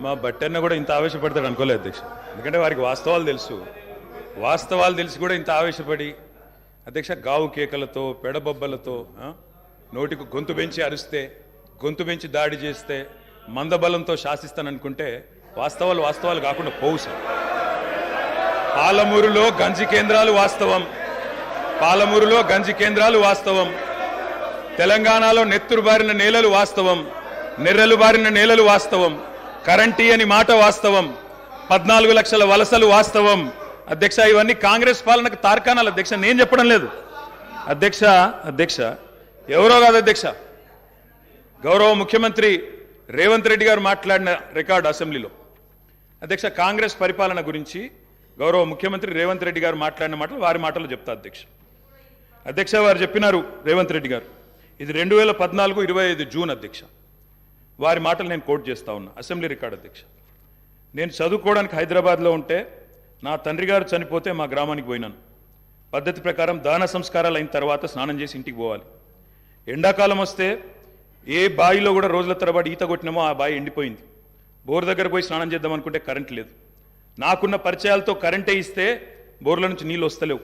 మా బట్టన్న కూడా ఇంత ఆవేశపడతాడు అనుకోలేదు అధ్యక్ష. ఎందుకంటే వారికి వాస్తవాలు తెలిసి కూడా ఇంత ఆవేశపడి అధ్యక్ష గావు కేకలతో పెడబొబ్బలతో నోటికి గొంతు పెంచి అరిస్తే, గొంతు పెంచి దాడి చేస్తే, మందబలంతో శాసిస్తాననుకుంటే వాస్తవాలు కాకుండా పోవు సార్. పాలమూరులో గంజి కేంద్రాలు వాస్తవం, తెలంగాణలో నెత్తురు బారిన నేలలు వాస్తవం, నెర్రెలు బారిన నేలలు వాస్తవం, కరెంటీ అని మాట వాస్తవం, 14 లక్షల వలసలు వాస్తవం. అధ్యక్ష ఇవన్నీ కాంగ్రెస్ పాలనకు తార్కాణాలు అధ్యక్ష, నేను చెప్పడం లేదు అధ్యక్ష. ఎవరో కాదు అధ్యక్ష, గౌరవ ముఖ్యమంత్రి రేవంత్ రెడ్డి గారు మాట్లాడిన రికార్డు అసెంబ్లీలో అధ్యక్ష, కాంగ్రెస్ పరిపాలన గురించి గౌరవ ముఖ్యమంత్రి రేవంత్ రెడ్డి గారు మాట్లాడిన మాటలు వారి మాటలు చెప్తా అధ్యక్ష. వారు చెప్పినారు రేవంత్ రెడ్డి గారు, ఇది 2014 25 జూన్ అధ్యక్ష. వారి మాటలు నేను కోట్ చేస్తా ఉన్నా, అసెంబ్లీ రికార్డు అధ్యక్ష. నేను చదువుకోవడానికి హైదరాబాద్లో ఉంటే నా తండ్రి గారు చనిపోతే మా గ్రామానికి పోయినాను. పద్ధతి ప్రకారం దాన సంస్కారాలు అయిన తర్వాత స్నానం చేసి ఇంటికి పోవాలి. ఎండాకాలం వస్తే ఏ బావిలో కూడా రోజుల తరబడి ఈత కొట్టినామో ఆ బావి ఎండిపోయింది. బోర్ దగ్గర పోయి స్నానం చేద్దాం అనుకుంటే కరెంట్ లేదు. నాకున్న పరిచయాలతో కరెంటే ఇస్తే బోర్ల నుంచి నీళ్ళు వస్తలేవు.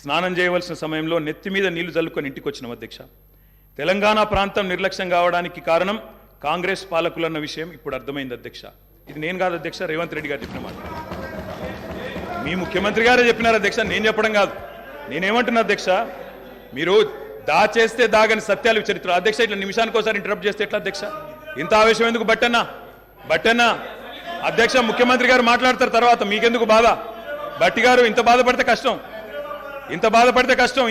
స్నానం చేయవలసిన సమయంలో నెత్తి మీద నీళ్లు చల్లుకొని ఇంటికి వచ్చినాం అధ్యక్ష. తెలంగాణ ప్రాంతం నిర్లక్ష్యం కావడానికి కారణం కాంగ్రెస్ పాలకులన్న విషయం ఇప్పుడు అర్థమైంది అధ్యక్ష. ఇది నేను కాదు అధ్యక్ష, రేవంత్ రెడ్డి గారు చెప్పిన మాట. మీ ముఖ్యమంత్రి గారే చెప్పినారు అధ్యక్ష, నేను చెప్పడం కాదు. నేనేమంటున్నా అధ్యక్ష, మీరు దాచేస్తే దాగని సత్యాలు చరిత్ర అధ్యక్ష. ఇట్లా నిమిషానికి ఒకసారి ఇంటరప్ట్ చేస్తే ఎట్లా అధ్యక్ష? ఇంత ఆవేశం ఎందుకు? బట్టన్నా అధ్యక్ష, ముఖ్యమంత్రి గారు మాట్లాడతారు తర్వాత, మీకెందుకు బాధ? బట్టి గారు ఇంత బాధపడితే కష్టం.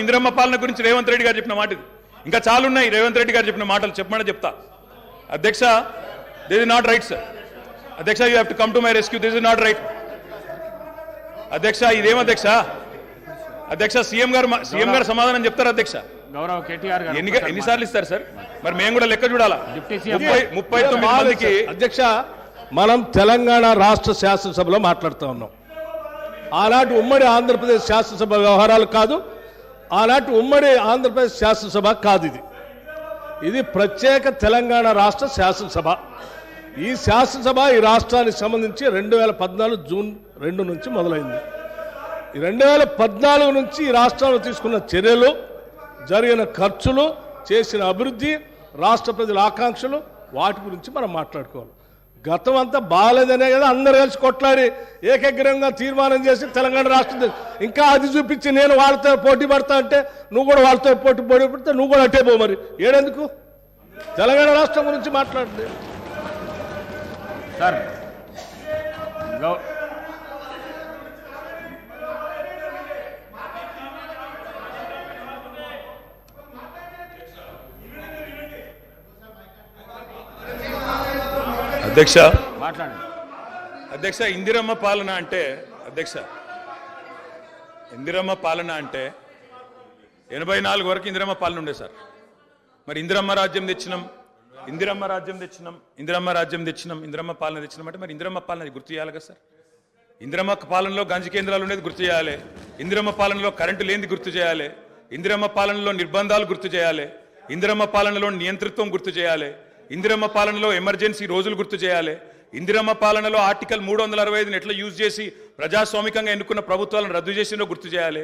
ఇందిరమ్మ పాలన గురించి రేవంత్ రెడ్డి గారు చెప్పిన మాట ఇది. ఇంకా చాలున్నాయి రేవంత్ రెడ్డి గారు చెప్పిన మాటలు, చెప్పమని చెప్తా అధ్యక్ష. This is not right sir అధ్యక్ష, you have to come to my rescue. This is not right అధ్యక్ష. ఇదేం అధ్యక్ష సీఎం గారు సమాధానం చెప్తారు అధ్యక్ష. గౌరవ కేటీఆర్ గారు ఎన్నిసార్లు ఇస్తారు సార్? మరి మేము కూడా లెక్క చూడాలా? 39 మందికి అధ్యక్ష, మనం తెలంగాణ రాష్ట్ర శాసనసభలో మాట్లాడుతూ ఉన్నాం. ఆనాటి ఉమ్మడి ఆంధ్రప్రదేశ్ శాసనసభ వ్యవహారాలు కాదు, ఆనాటి ఉమ్మడి ఆంధ్రప్రదేశ్ శాసనసభ కాదు. ఇది ప్రత్యేక తెలంగాణ రాష్ట్ర శాసనసభ. ఈ శాసనసభ ఈ రాష్ట్రానికి సంబంధించి 2014 జూన్ 2 నుంచి మొదలైంది. 2014 నుంచి ఈ రాష్ట్రంలో తీసుకున్న చర్యలు, జరిగిన ఖర్చులు, చేసిన అభివృద్ధి, రాష్ట్ర ప్రజల ఆకాంక్షలు, వాటి గురించి మనం మాట్లాడుకోవాలి. గతం అంతా బాగాలేదనే కదా అందరు కలిసి కొట్లాడి ఏకగ్రీవంగా తీర్మానం చేసి తెలంగాణ రాష్ట్రం ఇంకా అది చూపించి నేను వాళ్ళతో పోటీ పడతా అంటే నువ్వు కూడా వాళ్ళతో పోటీ పడితే నువ్వు కూడా అట్టే పో. మరి ఏడెందుకు తెలంగాణ రాష్ట్రం గురించి మాట్లాడండి సార్. అధ్యక్ష ఇందిరమ్మ పాలన అంటే 84 వరకు ఇందిరమ్మ పాలన ఉండే సార్. మరి ఇందిరమ్మ రాజ్యం తెచ్చినాం ఇందిరమ్మ పాలన తెచ్చినాం అంటే మరి ఇందిరమ్మ పాలన గుర్తు చేయాలి కదా సార్. ఇందిరమ్మ పాలనలో గంజి కేంద్రాలు ఉండేది గుర్తు చేయాలి, ఇందిరమ్మ పాలనలో కరెంటు లేనిది గుర్తు చేయాలి, ఇందిరమ్మ పాలనలో నిర్బంధాలు గుర్తు చేయాలి, ఇందిరమ్మ పాలనలో నియంతృత్వం గుర్తు చేయాలి, ఇందిరమ్మ పాలనలో ఎమర్జెన్సీ రోజులు గుర్తు చేయాలి, ఇందిరమ్మ పాలనలో ఆర్టికల్ 365 ఎట్లా యూజ్ చేసి ప్రజాస్వామికంగా ఎన్నుకున్న ప్రభుత్వాలను రద్దు చేసినో గుర్తు చేయాలి,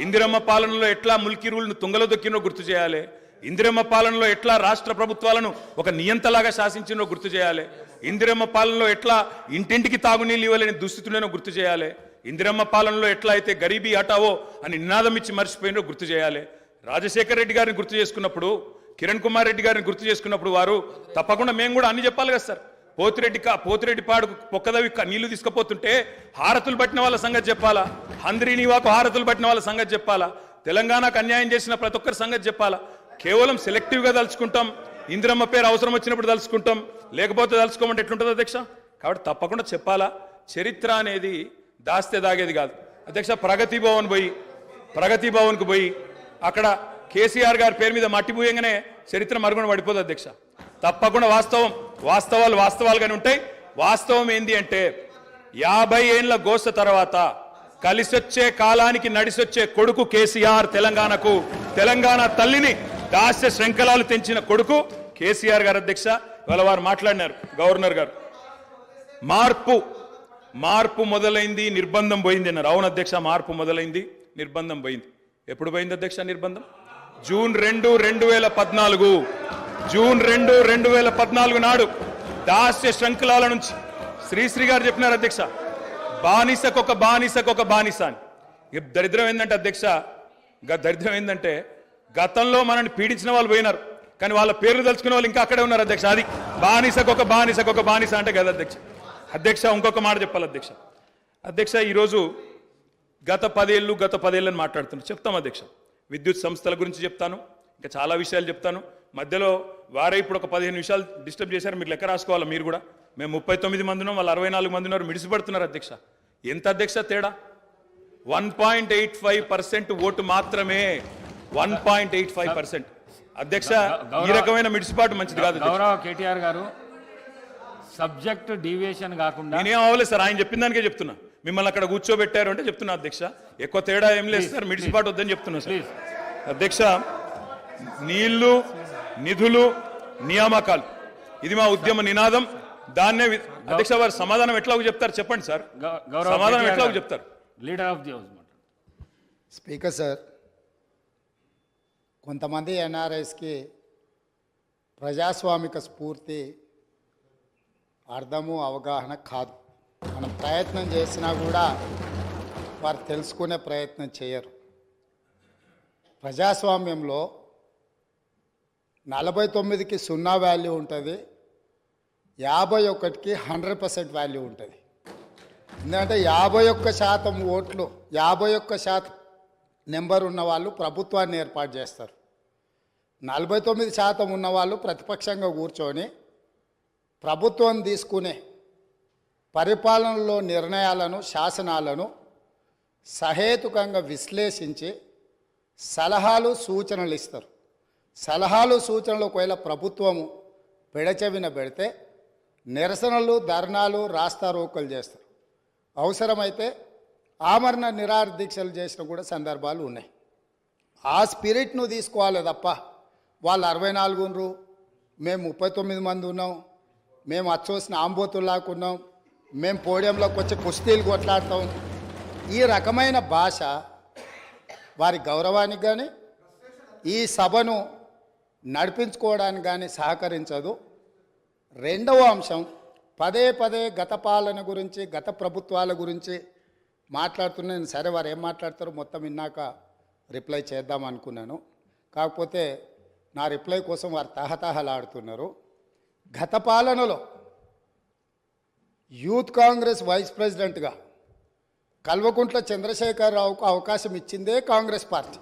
ఇందిరమ్మ పాలనలో ఎట్లా ముల్కీ రూల్ను తుంగలో దొక్కినో గుర్తు చేయాలి, ఇందిరమ్మ పాలనలో ఎట్లా రాష్ట్ర ప్రభుత్వాలను ఒక నియంతలాగా శాసించినో గుర్తు చేయాలి, ఇందిరమ్మ పాలనలో ఎట్లా ఇంటింటికి తాగునీళ్ళు ఇవ్వలేని దుస్థితులను గుర్తు చేయాలి, ఇందిరమ్మ పాలనలో ఎట్లా అయితే గరీబీ హటావో అని నినాదం ఇచ్చి మర్చిపోయినో గుర్తు చేయాలి. రాజశేఖర్ రెడ్డి గారిని గుర్తు చేసుకున్నప్పుడు, కిరణ్ కుమార్ రెడ్డి గారిని గుర్తు చేసుకున్నప్పుడు వారు తప్పకుండా మేము కూడా అన్ని చెప్పాలి కదా సార్. పోతిరెడ్డి పాడు పొక్కదవి నీళ్లు తీసుకుపోతుంటే హారతులు పట్టిన వాళ్ళ సంగతి చెప్పాలా, హంద్రీనివాకు హారతులు పట్టిన వాళ్ళ సంగతి చెప్పాలా, తెలంగాణకు అన్యాయం చేసిన ప్రతి ఒక్కరి సంగతి చెప్పాలా. కేవలం సెలెక్టివ్గా తలుచుకుంటాం, ఇందిరమ్మ పేరు అవసరం వచ్చినప్పుడు తలుచుకుంటాం, లేకపోతే తలుచుకోమంటే ఎట్లుంటుంది అధ్యక్ష? కాబట్టి తప్పకుండా చెప్పాలా. చరిత్ర అనేది దాస్తే దాగేది కాదు అధ్యక్ష. ప్రగతి భవన్కు పోయి అక్కడ కేసీఆర్ గారి పేరు మీద మట్టి పూయంగానే చరిత్ర మరుగున పడిపోదు అధ్యక్ష. తప్పకుండా వాస్తవాలుగానే ఉంటాయి. వాస్తవం ఏంది అంటే 50 ఏళ్ల గోస తర్వాత కలిసొచ్చే కాలానికి నడిసొచ్చే కొడుకు కేసీఆర్. తెలంగాణ తల్లిని దాస్య శృంఖలాలు తెంచిన కొడుకు కేసీఆర్ గారు అధ్యక్ష. ఇవాళ వారు మాట్లాడినారు, గవర్నర్ గారు మార్పు మొదలైంది, నిర్బంధం పోయింది అన్నారు. అవును అధ్యక్ష, మార్పు మొదలైంది, నిర్బంధం పోయింది. ఎప్పుడు పోయింది అధ్యక్ష నిర్బంధం? జూన్ 2, 2014. జూన్ 2, 2014 నాడు దాస్య శృంఖలాల నుంచి శ్రీశ్రీ గారు చెప్పినారు అధ్యక్ష, బానిసకొక బానిస అని. ఇక దరిద్రం ఏంటంటే అధ్యక్ష, దరిద్రం ఏంటంటే గతంలో మనల్ని పీడించిన వాళ్ళు పోయినారు, కానీ వాళ్ళ పేర్లు తెలుసుకునే వాళ్ళు ఇంకా అక్కడే ఉన్నారు అధ్యక్ష. అది బానిసకొక బానిస అంటే కదా అధ్యక్ష. అధ్యక్ష ఇంకొక మాట చెప్పాలి అధ్యక్ష. ఈరోజు గత 10 ఏళ్ళని మాట్లాడుతున్నాను, చెప్తాం అధ్యక్ష. విద్యుత్ సంస్థల గురించి చెప్తాను, ఇంకా చాలా విషయాలు చెప్తాను. మధ్యలో వారే ఇప్పుడు ఒక 15 నిమిషాలు డిస్టర్బ్ చేశారు, మీరు లెక్క రాసుకోవాలి. మీరు కూడా మేము 39 మంది ఉన్నాం, వాళ్ళు 64 మంది ఉన్నారు, మిడిసిపడుతున్నారు అధ్యక్ష. ఎంత అధ్యక్ష తేడా? 1.85% ఓటు మాత్రమే, 1.85%. అధ్యక్ష, ఈ రకమైన మిడిసిపాటు మంచిది కాదు. గౌరవ కేటీఆర్ గారు, సబ్జెక్ట్ డీవియేషన్ కాకుండా నేనేం అవ్వలేదు సార్, ఆయన చెప్పిన దానికే చెప్తున్నా. మిమ్మల్ని అక్కడ కూర్చోబెట్టారు అంటే చెప్తున్నా అధ్యక్ష, ఎక్కువ తేడా ఏం లేదు సార్, మిడిసిపాటు వద్దని చెప్తున్నా సార్. అధ్యక్ష, నీళ్లు, నిధులు, నియామకాలు, ఇది మా ఉద్యమ నినాదం. దాన్నే అధ్యక్ష వారు సమాధానం ఎట్లాగో చెప్తారు చెప్పండి సార్, సమాధానం ఎట్లాగో చెప్తారు. Leader of the house. Speaker sir, కొంతమంది ఎన్ఆర్ఐస్కి ప్రజాస్వామిక స్ఫూర్తి అర్థము అవగాహన కాదు. మనం ప్రయత్నం చేసినా కూడా వారు తెలుసుకునే ప్రయత్నం చేయరు. ప్రజాస్వామ్యంలో 49కి 0 వాల్యూ ఉంటుంది, 51కి 100% వాల్యూ ఉంటుంది. ఎందుకంటే 51% ఓట్లు, 51% నెంబర్ ఉన్న వాళ్ళు ప్రభుత్వాన్ని ఏర్పాటు చేస్తారు. 49% ఉన్నవాళ్ళు ప్రతిపక్షంగా కూర్చొని ప్రభుత్వం తీసుకునే పరిపాలనలో నిర్ణయాలను, శాసనాలను సహేతుకంగా విశ్లేషించి సలహాలు, సూచనలు ఇస్తారు. సలహాలు, సూచనలు ఒకవేళ ప్రభుత్వము పెడచెవిన పెడితే నిరసనలు, ధర్నాలు, రాస్తారోకలు చేస్తారు. అవసరమైతే ఆమరణ నిరాహార దీక్షలు చేసిన కూడా సందర్భాలు ఉన్నాయి. ఆ స్పిరిట్ను తీసుకోవాలి తప్ప వాళ్ళు 64 ఉన్నారు, మేము 39 మంది ఉన్నాం, మేము అచ్చోసిన ఆంబోతుల్లాకున్నాం, మేము పోడియంలోకి వచ్చి కుస్తీలు కొట్లాడతాం, ఈ రకమైన భాష వారి గౌరవానికి కానీ ఈ సభను నడిపించుకోవడానికి కానీ సహకరించదు. రెండవ అంశం, పదే గత పాలన గురించి, గత ప్రభుత్వాల గురించి మాట్లాడుతున్నాను. సరే, వారు ఏం మాట్లాడతారో మొత్తం విన్నాక రిప్లై చేద్దాం అనుకున్నాను. కాకపోతే నా రిప్లై కోసం వారు తహతహలాడుతున్నారు. గత పాలనలో యూత్ కాంగ్రెస్ వైస్ ప్రెసిడెంట్గా కల్వకుంట్ల చంద్రశేఖరరావుకు అవకాశం ఇచ్చిందే కాంగ్రెస్ పార్టీ.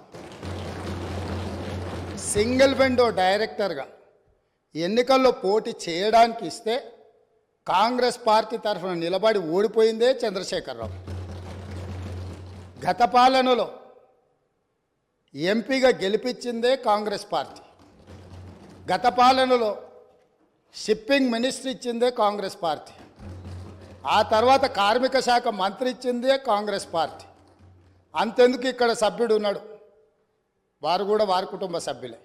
సింగిల్ విండో డైరెక్టర్గా ఎన్నికల్లో పోటీ చేయడానికి ఇస్తే కాంగ్రెస్ పార్టీ తరఫున నిలబడి ఓడిపోయిందే చంద్రశేఖరరావు. గత పాలనలో ఎంపీగా గెలిపించిందే కాంగ్రెస్ పార్టీ. గత పాలనలో షిప్పింగ్ మినిస్టర్ ఇచ్చిందే కాంగ్రెస్ పార్టీ. ఆ తర్వాత కార్మిక శాఖ మంత్రి ఇచ్చిందే కాంగ్రెస్ పార్టీ. అంతెందుకు ఇక్కడ సభ్యుడు ఉన్నాడు, వారు కూడా వారి కుటుంబ సభ్యులే.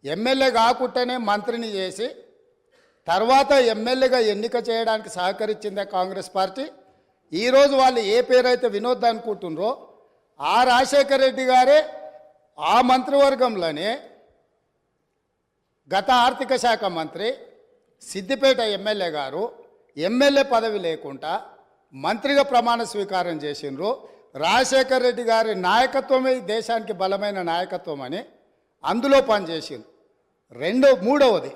ఎమ్మెల్యే కాకుండానే మంత్రిని చేసి తర్వాత ఎమ్మెల్యేగా ఎన్నిక చేయడానికి సహకరించిందే కాంగ్రెస్ పార్టీ. ఈరోజు వాళ్ళు ఏ పేరైతే వినోద్ అనుకుంటున్నారో ఆ రాజశేఖర రెడ్డి గారే ఆ మంత్రివర్గంలోనే గత ఆర్థిక శాఖ మంత్రి, సిద్దిపేట ఎమ్మెల్యే గారు ఎమ్మెల్యే పదవి లేకుండా మంత్రిగా ప్రమాణ స్వీకారం చేసిండ్రు. రాజశేఖర రెడ్డి గారి నాయకత్వమే ఈ దేశానికి బలమైన నాయకత్వం అని అందులో పనిచేసిండ్రు. మూడవది,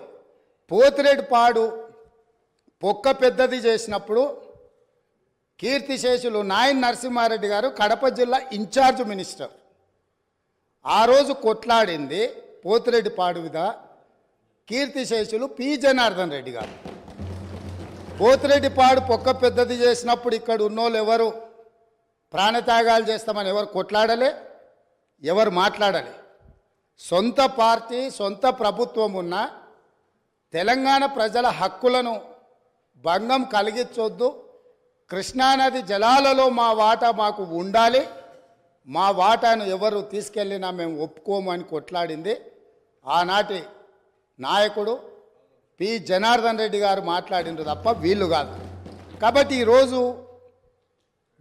పోతిరెడ్డిపాడు పొక్క పెద్దది చేసినప్పుడు కీర్తిశేషులు నాయన్ నరసింహారెడ్డి గారు కడప జిల్లా ఇన్ఛార్జ్ మినిస్టర్. ఆ రోజు కొట్లాడింది పోతిరెడ్డిపాడు మీద కీర్తిశేషులు పి జనార్దన్ రెడ్డి గారు. పోతిరెడ్డిపాడు పొక్క పెద్దది చేసినప్పుడు ఇక్కడ ఉన్నోళ్ళు ఎవరు ప్రాణత్యాగాలు చేస్తామని ఎవరు కొట్లాడలే, ఎవరు మాట్లాడలే. సొంత పార్టీ, సొంత ప్రభుత్వం ఉన్న తెలంగాణ ప్రజల హక్కులను భంగం కలిగించొద్దు, కృష్ణానది జలాలలో మా వాటా మాకు ఉండాలి, మా వాటాను ఎవరు తీసుకెళ్ళినా మేము ఒప్పుకోమని కొట్లాడింది ఆనాటి నాయకుడు పి జనార్దన్ రెడ్డి గారు మాట్లాడినారు తప్ప వీళ్ళు కాదు. కాబట్టి ఈరోజు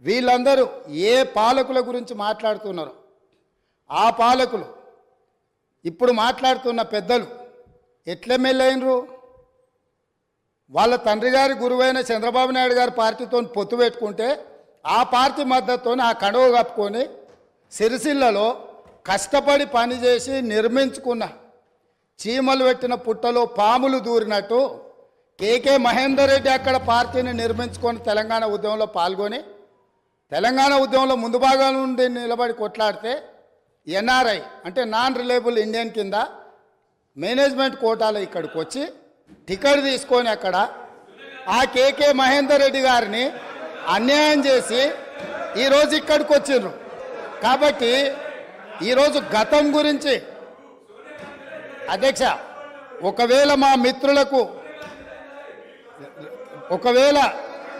వీళ్ళందరూ ఏ పాలకుల గురించి మాట్లాడుతున్నారో ఆ పాలకులు ఇప్పుడు మాట్లాడుతున్న పెద్దలు ఎట్లెమ్మెల్యేనరు? వాళ్ళ తండ్రి గారి గురువైన చంద్రబాబు నాయుడు గారి పార్టీతో పొత్తు పెట్టుకుంటే ఆ పార్టీ మద్దతుతో ఆ కండువ కప్పుకొని సిరిసిల్లలో కష్టపడి పనిచేసి నిర్మించుకున్న చీమలు పెట్టిన పుట్టలో పాములు దూరినట్టు కేకే మహేందర్ రెడ్డి అక్కడ పార్టీని నిర్మించుకొని తెలంగాణ ఉద్యమంలో పాల్గొని తెలంగాణ ఉద్యమంలో ముందు భాగం నుండి నిలబడి కొట్లాడితే ఎన్ఆర్ఐ అంటే నాన్ రిలయబుల్ ఇండియన్ కింద మేనేజ్మెంట్ కోటాలో ఇక్కడికి వచ్చి టికెట్ తీసుకొని అక్కడ ఆ కేకే మహేందర్ రెడ్డి గారిని అన్యాయం చేసి ఈరోజు ఇక్కడికి వచ్చిండ్రు. కాబట్టి ఈరోజు గతం గురించి అధ్యక్ష ఒకవేళ మా మిత్రులకు ఒకవేళ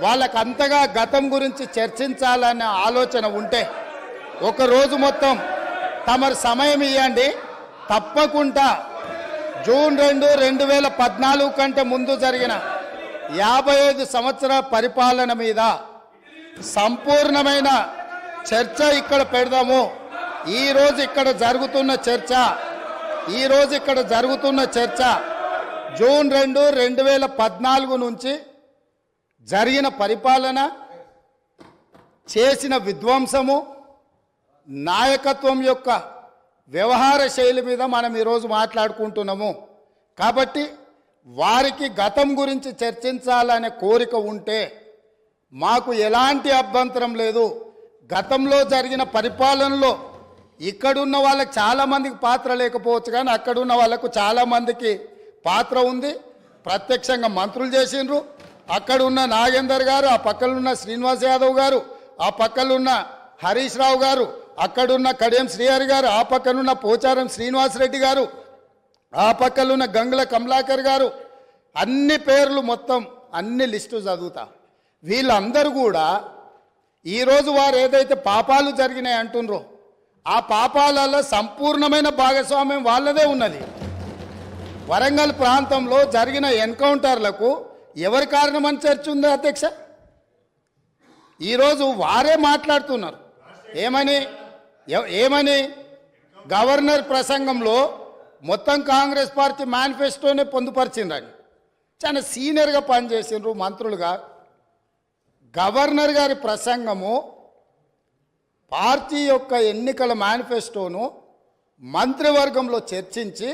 వాళ్ళకు అంతగా గతం గురించి చర్చించాలనే ఆలోచన ఉంటే ఒక రోజు మొత్తం తమరు సమయం ఇవ్వండి. తప్పకుండా జూన్ 2, 2014 కంటే ముందు జరిగిన 55 సంవత్సరాల పరిపాలన మీద సంపూర్ణమైన చర్చ ఇక్కడ పెడదాము. ఈరోజు ఇక్కడ జరుగుతున్న చర్చ జూన్ 2, 2014 నుంచి జరిగిన పరిపాలన, చేసిన విధ్వంసము, నాయకత్వం యొక్క వ్యవహార శైలి మీద మనం ఈరోజు మాట్లాడుకుంటున్నాము. కాబట్టి వారికి గతం గురించి చర్చించాలనే కోరిక ఉంటే మాకు ఎలాంటి అభ్యంతరం లేదు. గతంలో జరిగిన పరిపాలనలో ఇక్కడున్న వాళ్ళకి చాలామందికి పాత్ర లేకపోవచ్చు, కానీ అక్కడున్న వాళ్ళకు చాలామందికి పాత్ర ఉంది. ప్రత్యక్షంగా మంత్రులు చేసిండ్రు. అక్కడున్న నాగేందర్ గారు, ఆ పక్కనున్న శ్రీనివాస్ యాదవ్ గారు, ఆ పక్కనున్న హరీష్ రావు గారు, అక్కడున్న కడియం శ్రీహరి గారు, ఆ పక్కనున్న పోచారం శ్రీనివాసరెడ్డి గారు, ఆ పక్కనున్న గంగుల కమలాకర్ గారు, అన్ని పేర్లు మొత్తం అన్ని లిస్టు చదువుతా. వీళ్ళందరూ కూడా ఈరోజు వారు ఏదైతే పాపాలు జరిగినాయి అంటుండ్రో ఆ పాపాలలో సంపూర్ణమైన భాగస్వామ్యం వాళ్ళదే ఉన్నది. వరంగల్ ప్రాంతంలో జరిగిన ఎన్కౌంటర్లకు ఎవరి కారణమని చర్చ ఉంది అధ్యక్ష? ఈరోజు వారే మాట్లాడుతున్నారు. ఏమని గవర్నర్ ప్రసంగంలో మొత్తం కాంగ్రెస్ పార్టీ మేనిఫెస్టోనే పొందుపరిచిండ్రని చాలా సీనియర్గా పనిచేసిండ్రు మంత్రులుగా. గవర్నర్ గారి ప్రసంగము పార్టీ యొక్క ఎన్నికల మేనిఫెస్టోను మంత్రివర్గంలో చర్చించి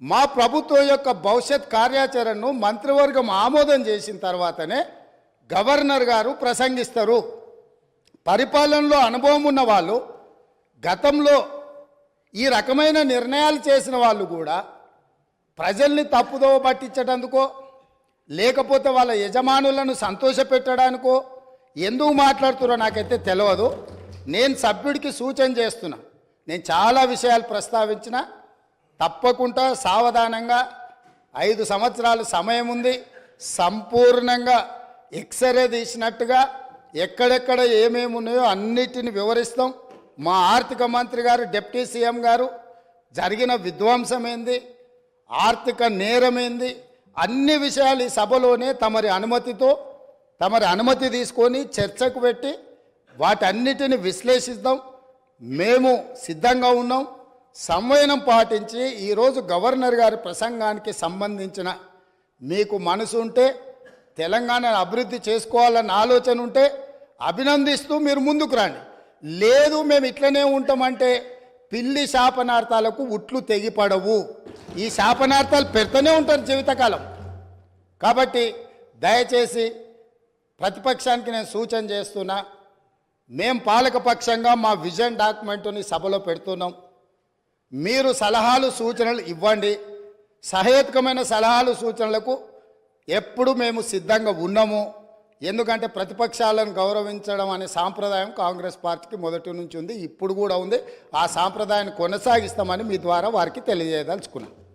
మా ప్రభుత్వం యొక్క భవిష్యత్ కార్యాచరణను మంత్రివర్గం ఆమోదం చేసిన తర్వాతనే గవర్నర్ గారు ప్రసంగిస్తారు. పరిపాలనలో అనుభవం ఉన్న వాళ్ళు, గతంలో ఈ రకమైన నిర్ణయాలు చేసిన వాళ్ళు కూడా ప్రజల్ని తప్పుదోవ పట్టించడానికో లేకపోతే వాళ్ళ యజమానులను సంతోషపెట్టడానికో ఎందుకు మాట్లాడుతున్నారో నాకైతే తెలియదు. నేను సభ్యుడికి సూచన చేస్తున్నా. నేను చాలా విషయాలు ప్రస్తావించిన, తప్పకుండా సావధానంగా 5 సంవత్సరాల సమయం ఉంది. సంపూర్ణంగా ఎక్స్రే తీసినట్టుగా ఎక్కడెక్కడ ఏమేమి ఉన్నాయో అన్నిటిని వివరిస్తాం. మా ఆర్థిక మంత్రి గారు, డిప్యూటీ సీఎం గారు జరిగిన విధ్వంసం ఏంది, ఆర్థిక నేరమేంది, అన్ని విషయాలు ఈ సభలోనే తమరి అనుమతి తీసుకొని చర్చకు పెట్టి వాటన్నిటిని విశ్లేషిద్దాం. మేము సిద్ధంగా ఉన్నాం. సంవయనం పాటించి ఈరోజు గవర్నర్ గారి ప్రసంగానికి సంబంధించిన మీకు మనసు ఉంటే, తెలంగాణను అభివృద్ధి చేసుకోవాలన్న ఆలోచన ఉంటే అభినందిస్తూ మీరు ముందుకు రండి. లేదు మేము ఇట్లనే ఉంటామంటే పిల్లి శాపనార్థాలకు ఉట్లు తెగిపడవు. ఈ శాపనార్థాలు పెడుతూనే ఉంటారు జీవితకాలం. కాబట్టి దయచేసి ప్రతిపక్షానికి నేను సూచన చేస్తున్నా, మేం పాలకపక్షంగా మా విజన్ డాక్యుమెంటుని సభలో పెడుతున్నాం. మీరు సలహాలు సూచనలు ఇవ్వండి. సహేతుకమైన సలహాలు సూచనలకు ఎప్పుడు మేము సిద్ధంగా ఉన్నాము. ఎందుకంటే ప్రతిపక్షాలను గౌరవించడం అనే సాంప్రదాయం కాంగ్రెస్ పార్టీకి మొదటి నుంచి ఉంది, ఇప్పుడు కూడా ఉంది. ఆ సాంప్రదాయాన్ని కొనసాగిస్తామని మీ ద్వారా వారికి తెలియజేయదలుచుకున్నాం.